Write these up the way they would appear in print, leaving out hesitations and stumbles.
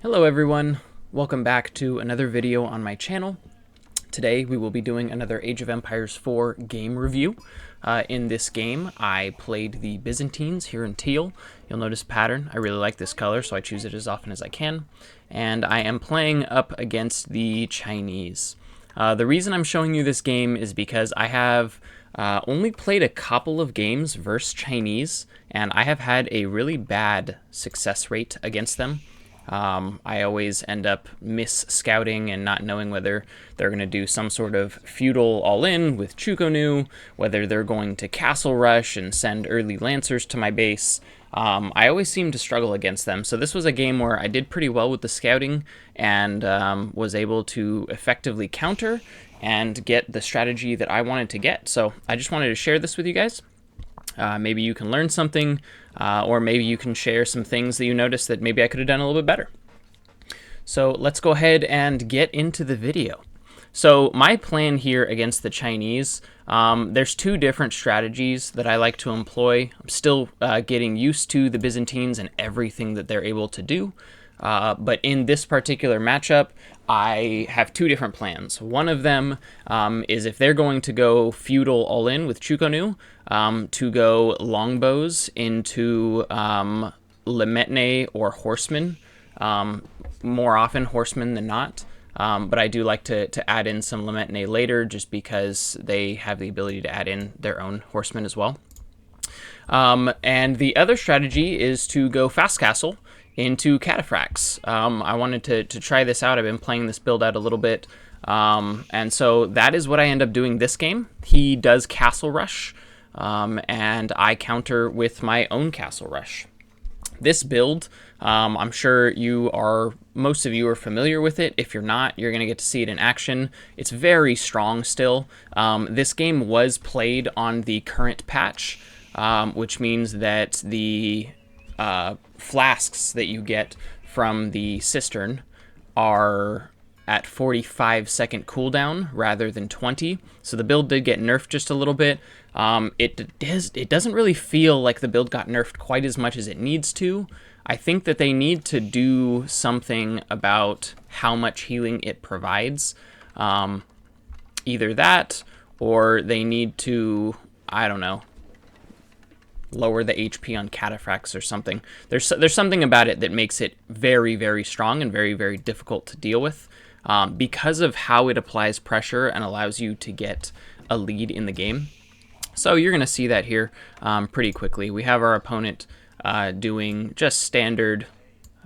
Hello everyone, welcome back to another video on my channel. Today we will be doing another Age of Empires 4 game review. In this game I played the Byzantines here in teal. You'll notice a pattern. I really like this color, so I choose it as often as I can. And I am playing up against the Chinese. The reason I'm showing you this game is because I have only played a couple of games versus Chinese, and I have had a really bad success rate against them. I always end up mis-scouting and not knowing whether they're going to do some sort of feudal all-in with Chukonu, whether they're going to castle rush and send early lancers to my base. I always seem to struggle against them, so this was a game where I did pretty well with the scouting and was able to effectively counter and get the strategy that I wanted to get. So I just wanted to share this with you guys. Maybe you can learn something, or maybe you can share some things that you noticed that maybe I could have done a little bit better. So let's go ahead and get into the video. So my plan here against the Chinese, there's two different strategies that I like to employ. I'm still getting used to the Byzantines and everything that they're able to do. But in this particular matchup, I have two different plans. One of them is if they're going to go feudal all-in with Chukonu, to go longbows into Lemetne or horsemen, more often horsemen than not. But I do like to add in some Lemetne later just because they have the ability to add in their own horsemen as well. And the other strategy is to go fast castle into Cataphracts. I wanted to try this out. I've been playing this build out a little bit. And so that is what I end up doing this game. He does castle rush, and I counter with my own castle rush. This build, I'm sure most of you are familiar with it. If you're not, you're going to get to see it in action. It's very strong still. This game was played on the current patch, which means that the flasks that you get from the cistern are at 45-second cooldown rather than 20. So the build did get nerfed just a little bit. It doesn't really feel like the build got nerfed quite as much as it needs to. I think that they need to do something about how much healing it provides. Either that, or they need to, I don't know, lower the HP on Cataphracts or something. There's something about it that makes it very, very strong and very, very difficult to deal with because of how it applies pressure and allows you to get a lead in the game. So you're going to see that here pretty quickly. We have our opponent doing just standard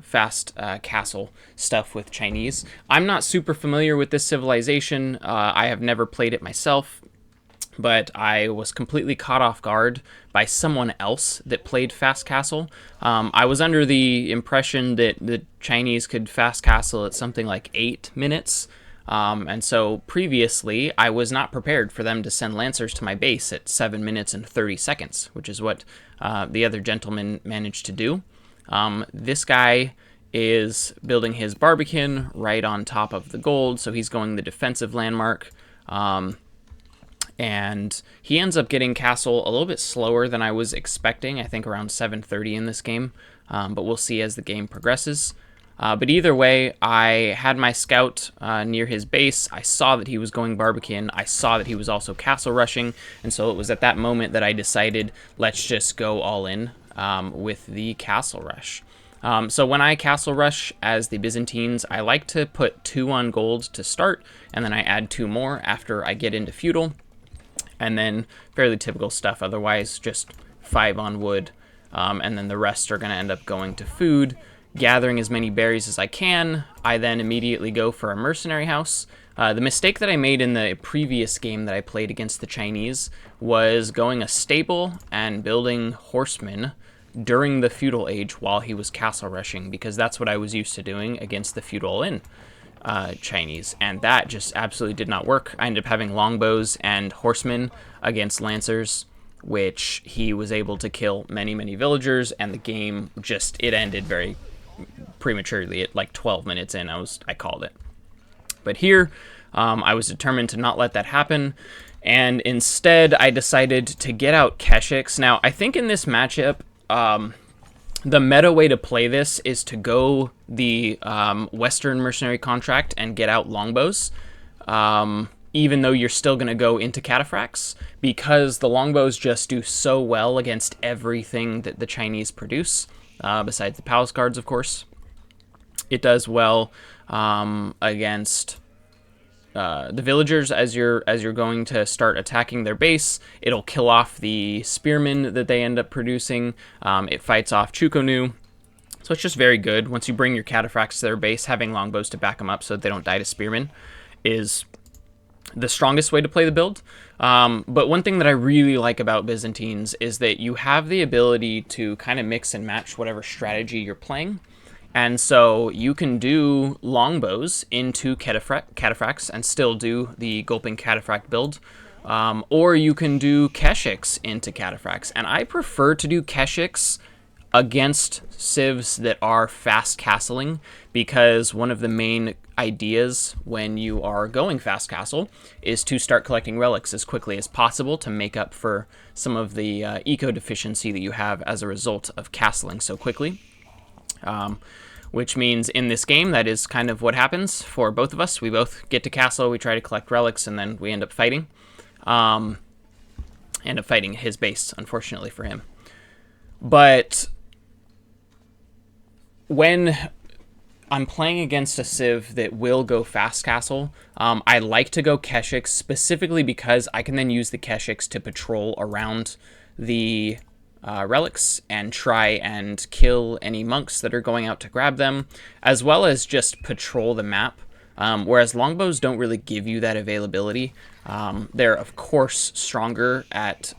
fast castle stuff with Chinese. I'm not super familiar with this civilization. I have never played it myself, but I was completely caught off guard by someone else that played fast castle. I was under the impression that the Chinese could fast castle at something like 8 minutes. And so previously, I was not prepared for them to send lancers to my base at 7 minutes and 30 seconds, which is what the other gentleman managed to do. This guy is building his barbican right on top of the gold, so he's going the defensive landmark. And he ends up getting castle a little bit slower than I was expecting, I think around 7:30 in this game, but we'll see as the game progresses. But either way, I had my scout near his base. I saw that he was going barbican. I saw that he was also castle rushing, and so it was at that moment that I decided, let's just go all in with the castle rush. So when I castle rush as the Byzantines, I like to put 2 on gold to start, and then I add 2 more after I get into feudal. And then fairly typical stuff, otherwise just 5 on wood, and then the rest are going to end up going to food, gathering as many berries as I can. I then immediately go for a mercenary house. The mistake that I made in the previous game that I played against the Chinese was going a stable and building horsemen during the feudal age while he was castle rushing, because that's what I was used to doing against the feudal in Chinese, and that just absolutely did not work. I ended up having longbows and horsemen against lancers, which he was able to kill many, many villagers, and the game it ended very prematurely at like 12 minutes in. I called it. But here, I was determined to not let that happen, and instead I decided to get out Keshiks. Now, I think in this matchup, The meta way to play this is to go the Western mercenary contract and get out longbows, even though you're still going to go into Cataphracts, because the longbows just do so well against everything that the Chinese produce, besides the palace guards, of course. It does well against the villagers as you're going to start attacking their base. It'll kill off the spearmen that they end up producing. It fights off Chukonu. So it's just very good. Once you bring your Cataphracts to their base, having longbows to back them up so that they don't die to spearmen is the strongest way to play the build. But one thing that I really like about Byzantines is that you have the ability to kind of mix and match whatever strategy you're playing. And so you can do longbows into Cataphracts and still do the Gulping Cataphract build. Or you can do Keshiks into Cataphracts. And I prefer to do Keshiks against civs that are fast castling, because one of the main ideas when you are going fast castle is to start collecting relics as quickly as possible to make up for some of the eco deficiency that you have as a result of castling so quickly. Which means in this game, that is kind of what happens for both of us. We both get to castle, we try to collect relics, and then we end up fighting. End up fighting his base, unfortunately for him. But when I'm playing against a civ that will go fast castle, I like to go Keshiks specifically because I can then use the Keshiks to patrol around the relics and try and kill any monks that are going out to grab them, as well as just patrol the map. Whereas longbows don't really give you that availability. They're of course stronger at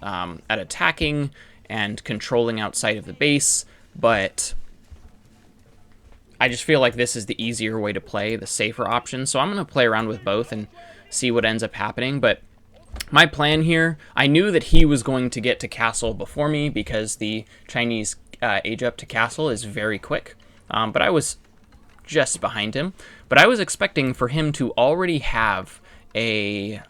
attacking and controlling outside of the base, but I just feel like this is the easier way to play, the safer option. So I'm going to play around with both and see what ends up happening. But my plan here, I knew that he was going to get to castle before me because the Chinese age up to castle is very quick. But I was just behind him. But I was expecting for him to already have a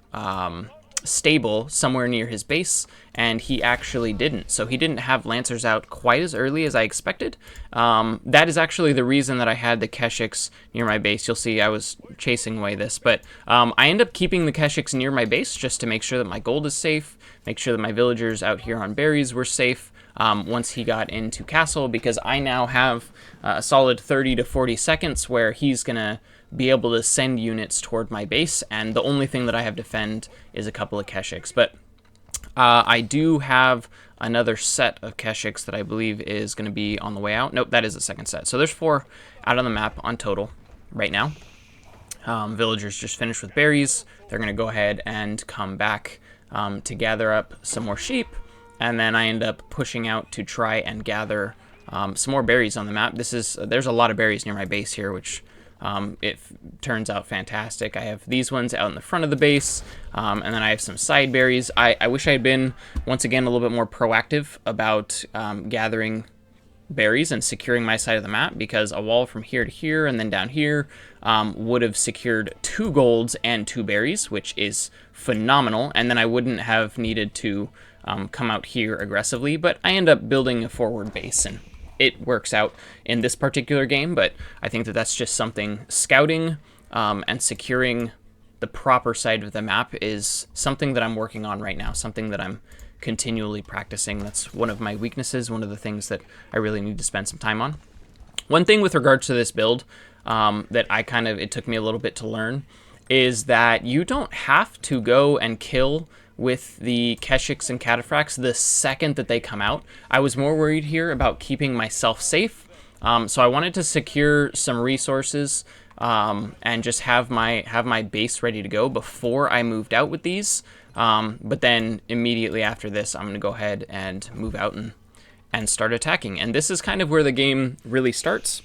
stable somewhere near his base, and he actually didn't. So he didn't have lancers out quite as early as I expected. That is actually the reason that I had the Keshiks near my base. You'll see I was chasing away this, but I end up keeping the Keshiks near my base just to make sure that my gold is safe, make sure that my villagers out here on berries were safe once he got into castle, because I now have a solid 30 to 40 seconds where he's gonna be able to send units toward my base, and the only thing that I have to defend is a couple of Keshiks. But I do have another set of Keshiks that I believe is going to be on the way out. Nope, that is the second set. So there's 4 out on the map on total right now. Villagers just finished with berries. They're going to go ahead and come back to gather up some more sheep, and then I end up pushing out to try and gather some more berries on the map. There's a lot of berries near my base here, which it turns out fantastic. I have these ones out in the front of the base, and then I have some side berries. I wish I had been, once again, a little bit more proactive about gathering berries and securing my side of the map, because a wall from here to here and then down here would have secured 2 golds and 2 berries, which is phenomenal, and then I wouldn't have needed to come out here aggressively. But I end up building a forward base, and it works out in this particular game. But I think that that's just something scouting and securing the proper side of the map is something that I'm working on right now, something that I'm continually practicing. That's one of my weaknesses, one of the things that I really need to spend some time on. One thing with regards to this build that it took me a little bit to learn is that you don't have to go and kill with the Keshiks and Cataphracts the second that they come out. I was more worried here about keeping myself safe, so I wanted to secure some resources and just have my base ready to go before I moved out with these. But then immediately after this, I'm going to go ahead and move out and start attacking. And this is kind of where the game really starts.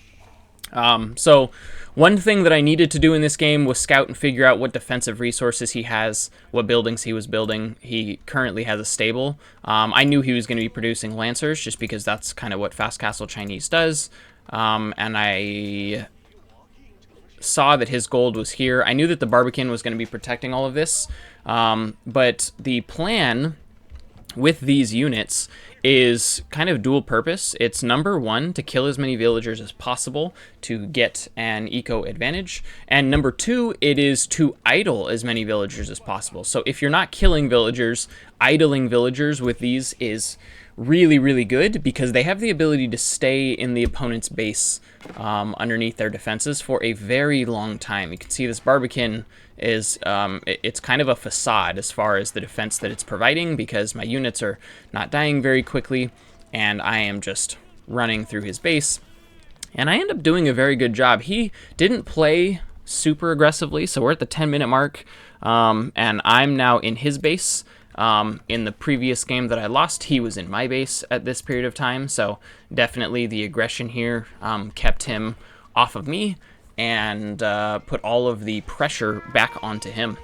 So one thing that I needed to do in this game was scout and figure out what defensive resources he has, what buildings he was building. He currently has a stable. I knew he was going to be producing lancers just because that's kind of what Fast Castle Chinese does. And I saw that his gold was here. I knew that the Barbican was going to be protecting all of this. But the plan with these units is kind of dual purpose. It's number one, to kill as many villagers as possible to get an eco advantage, and number two, it is to idle as many villagers as possible. So if you're not killing villagers, idling villagers with these is really, really good, because they have the ability to stay in the opponent's base underneath their defenses for a very long time. You can see this Barbican is it's kind of a facade as far as the defense that it's providing, because my units are not dying very quickly and I am just running through his base, and I end up doing a very good job. He didn't play super aggressively, so we're at the 10-minute mark, and I'm now in his base. In the previous game that I lost, he was in my base at this period of time, so definitely the aggression here kept him off of me and put all of the pressure back onto him.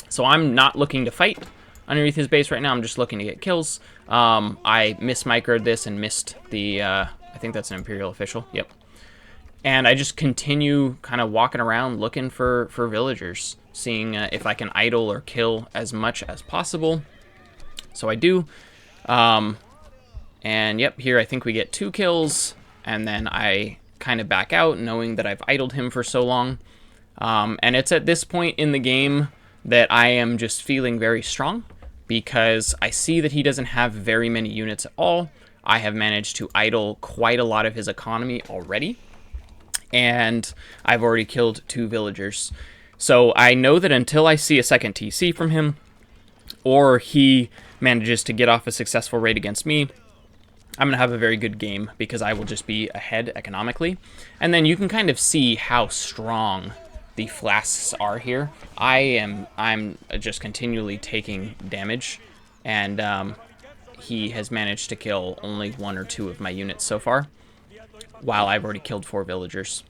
So I'm not looking to fight underneath his base right now. I'm just looking to get kills. I mismicroed this and missed the, I think that's an Imperial official, yep. And I just continue kind of walking around looking for villagers, seeing if I can idle or kill as much as possible. So I do. And yep, here I think we get 2 kills, and then I kind of back out knowing that I've idled him for so long. And it's at this point in the game that I am just feeling very strong, because I see that he doesn't have very many units at all. I have managed to idle quite a lot of his economy already, and I've already killed 2 villagers. So I know that until I see a second TC from him, or he manages to get off a successful raid against me, I'm going to have a very good game, because I will just be ahead economically. And then you can kind of see how strong the flasks are here. I'm just continually taking damage, and he has managed to kill only 1 or 2 of my units so far, while I've already killed 4 villagers.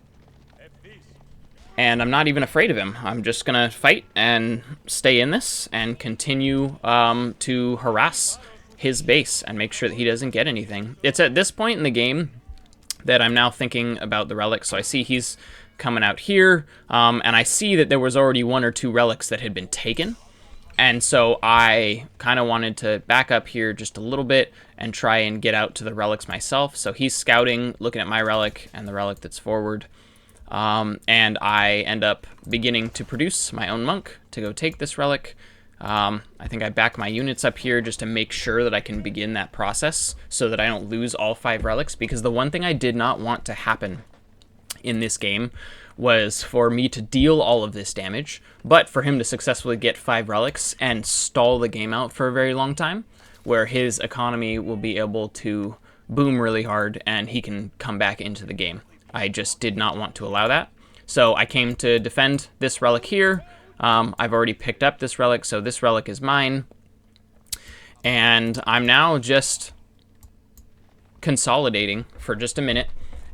And I'm not even afraid of him. I'm just going to fight and stay in this and continue to harass his base and make sure that he doesn't get anything. It's at this point in the game that I'm now thinking about the relics. So I see he's coming out here, and I see that there was already 1 or 2 relics that had been taken. And so I kind of wanted to back up here just a little bit and try and get out to the relics myself. So he's scouting, looking at my relic and the relic that's forward. And I end up beginning to produce my own monk to go take this relic. I think I back my units up here just to make sure that I can begin that process so that I don't lose all 5 relics, because the one thing I did not want to happen in this game was for me to deal all of this damage, but for him to successfully get 5 relics and stall the game out for a very long time, where his economy will be able to boom really hard and he can come back into the game. I just did not want to allow that. So I came to defend this relic here. I've already picked up this relic, so this relic is mine. And I'm now just consolidating for just a minute.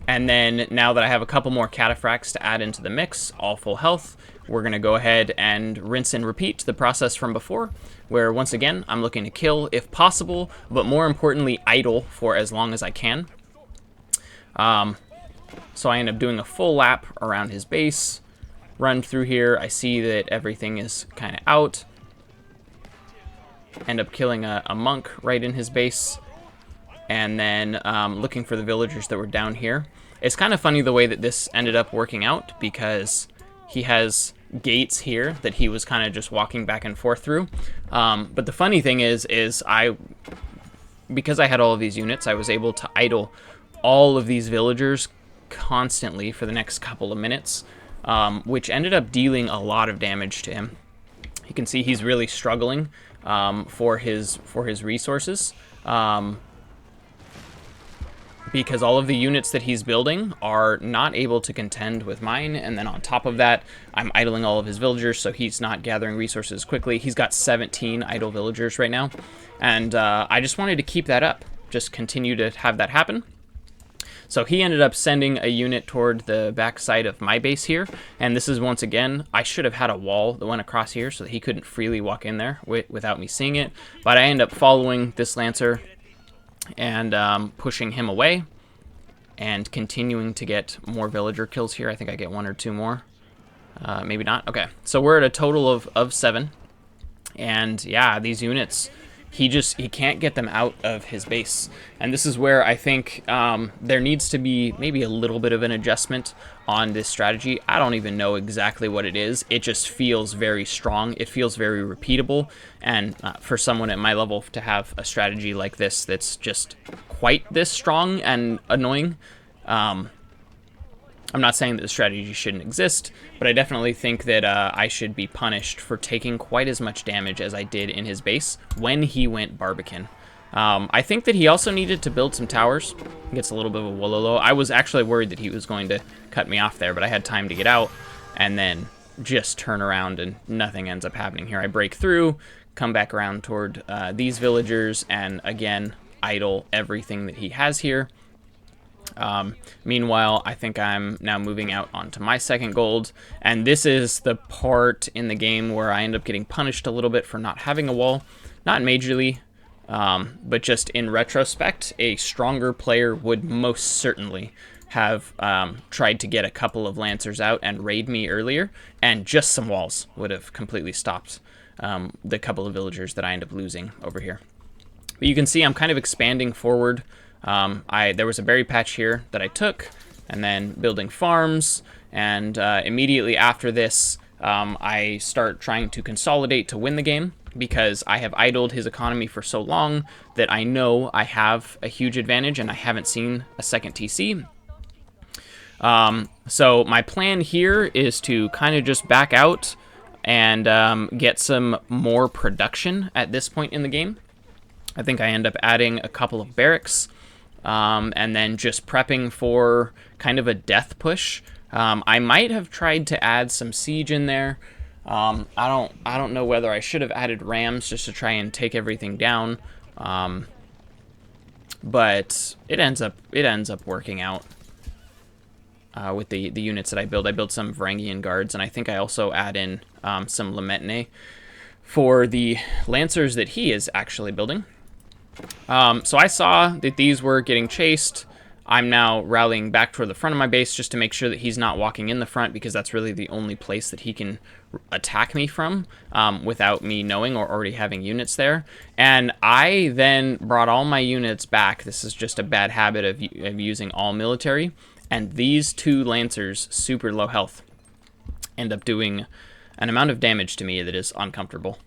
And then now that I have a couple more Cataphracts to add into the mix, all full health, we're going to go ahead and rinse and repeat the process from before, where once again, I'm looking to kill if possible, but more importantly, idle for as long as I can. So I end up doing a full lap around his base, run through here. I see that everything is kind of out. End up killing a monk right in his base, and then looking for the villagers that were down here. It's kind of funny the way that this ended up working out, because he has gates here that he was kind of just walking back and forth through. But the funny thing is because I had all of these units, I was able to idle all of these villagers constantly for the next couple of minutes, which ended up dealing a lot of damage to him. You can see he's really struggling for his resources, because all of the units that he's building are not able to contend with mine, and then on top of that, I'm idling all of his villagers, so he's not gathering resources quickly. He's got 17 idle villagers right now, and I just wanted to keep that up, just continue to have that happen. So he ended up sending a unit toward the backside of my base here, and this is once again, I should have had a wall that went across here so that he couldn't freely walk in there without me seeing it, but I end up following this Lancer and pushing him away and continuing to get more villager kills here. I think I get 1 or 2 more. Maybe not. Okay, so we're at a total of 7, and yeah, these units he can't get them out of his base. And this is where I think there needs to be maybe a little bit of an adjustment on this strategy. I don't even know exactly what it is. It just feels very strong. It feels very repeatable. And for someone at my level to have a strategy like this that's just quite this strong and annoying, I'm not saying that the strategy shouldn't exist, but I definitely think that I should be punished for taking quite as much damage as I did in his base when he went Barbican. I think that he also needed to build some towers. He gets a little bit of a Wololo. I was actually worried that he was going to cut me off there, but I had time to get out and then just turn around and nothing ends up happening here. I break through, come back around toward these villagers, and again, idle everything that he has here. Meanwhile, I think I'm now moving out onto my second gold, and this is the part in the game where I end up getting punished a little bit for not having a wall. Not majorly, but just in retrospect, a stronger player would most certainly have tried to get a couple of Lancers out and raid me earlier, and just some walls would have completely stopped the couple of villagers that I end up losing over here. But you can see I'm kind of expanding forward. There was a berry patch here that I took, and then building farms, and immediately after this, I start trying to consolidate to win the game, because I have idled his economy for so long that I know I have a huge advantage, and I haven't seen a second TC. So my plan here is to kind of just back out and get some more production at this point in the game. I think I end up adding a couple of barracks, and then just prepping for kind of a death push. I might have tried to add some siege in there. I don't know whether I should have added rams just to try and take everything down. But it ends up working out with the units that I build. I build some Varangian guards, and I think I also add in some Lametne for the lancers that he is actually building. So I saw that these were getting chased. I'm now rallying back toward the front of my base just to make sure that he's not walking in the front, because that's really the only place that he can attack me from without me knowing or already having units there. And I then brought all my units back. This is just a bad habit of using all military. And these two Lancers, super low health, end up doing an amount of damage to me that is uncomfortable.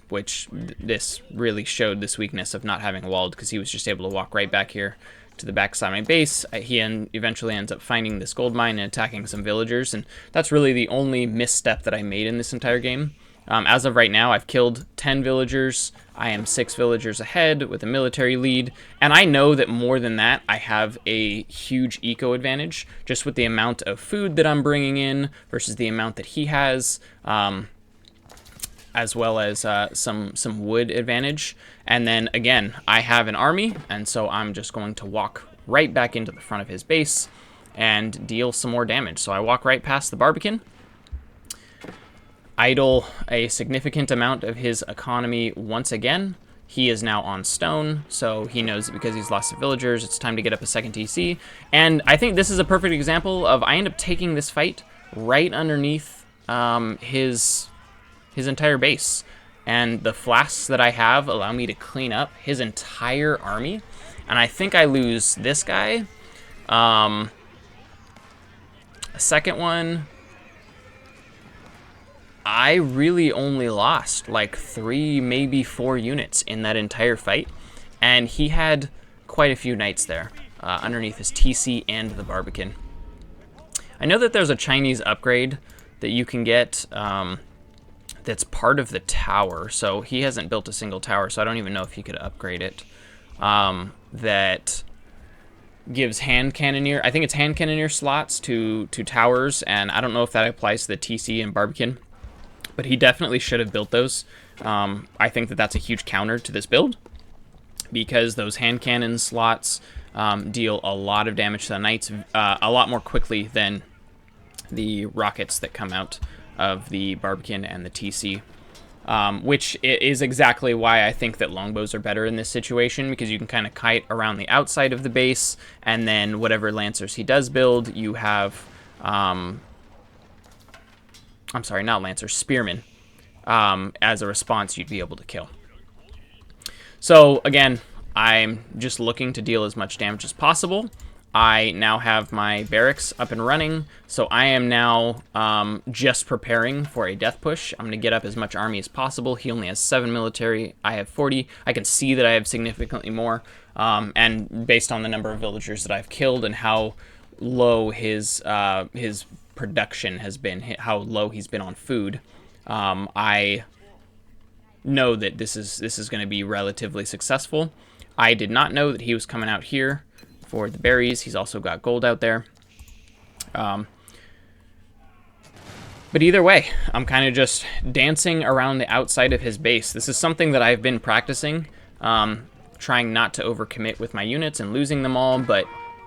Which this really showed this weakness of not having walled, because he was just able to walk right back here to the backside of my base. He eventually ends up finding this gold mine and attacking some villagers, and that's really the only misstep that I made in this entire game. As of right now, I've killed 10 villagers. I am 6 villagers ahead with a military lead, and I know that more than that, I have a huge eco advantage, just with the amount of food that I'm bringing in versus the amount that he has. As well as some wood advantage. And then again, I have an army, and so I'm just going to walk right back into the front of his base and deal some more damage. So I walk right past the Barbican, idle a significant amount of his economy once again. He is now on stone, so he knows that because he's lost the villagers, it's time to get up a second TC. And I think this is a perfect example of I end up taking this fight right underneath his entire base, and the flasks that I have allow me to clean up his entire army. And I think I lose this guy, a second one. I really only lost like 3, maybe 4 units in that entire fight, and he had quite a few knights there underneath his TC and the Barbican. I know that there's a Chinese upgrade that you can get that's part of the tower, so he hasn't built a single tower, so I don't even know if he could upgrade it. That gives hand cannoneer, I think it's hand cannoneer slots to towers, and I don't know if that applies to the TC and Barbican, but he definitely should have built those. I think that that's a huge counter to this build, because those hand cannon slots deal a lot of damage to the knights a lot more quickly than the rockets that come out of the Barbican and the TC, which is exactly why I think that longbows are better in this situation, because you can kind of kite around the outside of the base, and then whatever lancers he does build, you have, I'm sorry, not lancers, spearmen, as a response you'd be able to kill. So again, I'm just looking to deal as much damage as possible. I now have my barracks up and running, so I am now just preparing for a death push. I'm going to get up as much army as possible. He only has 7 military. I have 40. I can see that I have significantly more, and based on the number of villagers that I've killed and how low his production has been, how low he's been on food, I know that this is going to be relatively successful. I did not know that he was coming out here for the berries. He's also got gold out there. But either way, I'm kind of just dancing around the outside of his base. This is something that I've been practicing, trying not to overcommit with my units and losing them all, but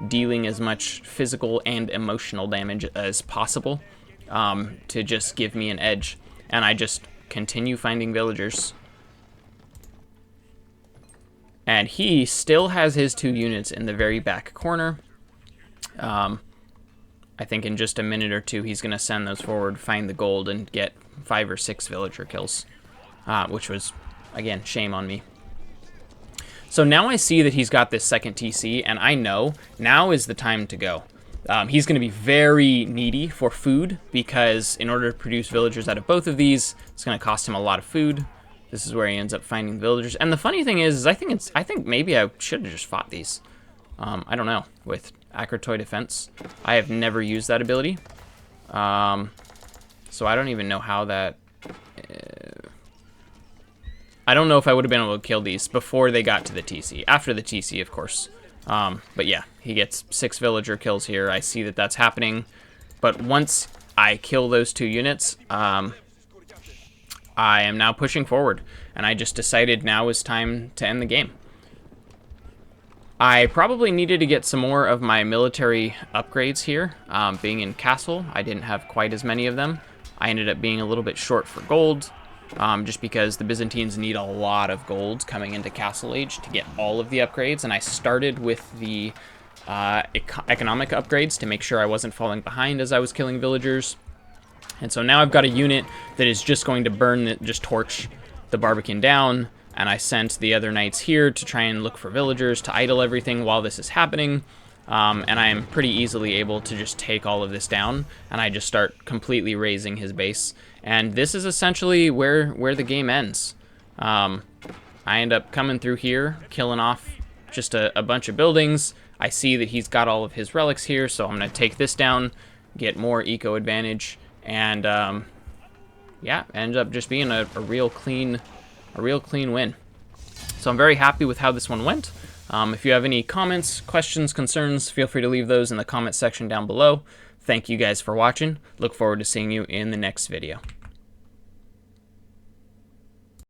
dealing as much physical and emotional damage as possible to just give me an edge. And I just continue finding villagers. And he still has his 2 units in the very back corner. I think in just a minute or two, he's going to send those forward, find the gold, and get 5 or 6 villager kills, which was, again, shame on me. So now I see that he's got this second TC, and I know now is the time to go. He's going to be very needy for food, because in order to produce villagers out of both of these, it's going to cost him a lot of food. This is where he ends up finding villagers. And the funny thing is I think maybe I should have just fought these. I don't know, with Acrotoy Defense. I have never used that ability. So I don't even know how that... I don't know if I would have been able to kill these before they got to the TC. After the TC, of course. But yeah, he gets 6 villager kills here. I see that that's happening. But once I kill those 2 units, I am now pushing forward, and I just decided now is time to end the game. I probably needed to get some more of my military upgrades here. Being in Castle, I didn't have quite as many of them. I ended up being a little bit short for gold, just because the Byzantines need a lot of gold coming into Castle Age to get all of the upgrades, and I started with the economic upgrades to make sure I wasn't falling behind as I was killing villagers. And so now I've got a unit that is just going to just torch the Barbican down, and I sent the other knights here to try and look for villagers to idle everything while this is happening. And I am pretty easily able to just take all of this down, and I just start completely raising his base. And this is essentially where the game ends. I end up coming through here, killing off just a bunch of buildings. I see that he's got all of his relics here, so I'm going to take this down, get more eco advantage, and yeah, ends up just being a real clean win. So I'm very happy with how this one went. If you have any comments, questions, concerns, feel free to leave those in the comment section down below. Thank you guys for watching. Look forward to seeing you in the next video.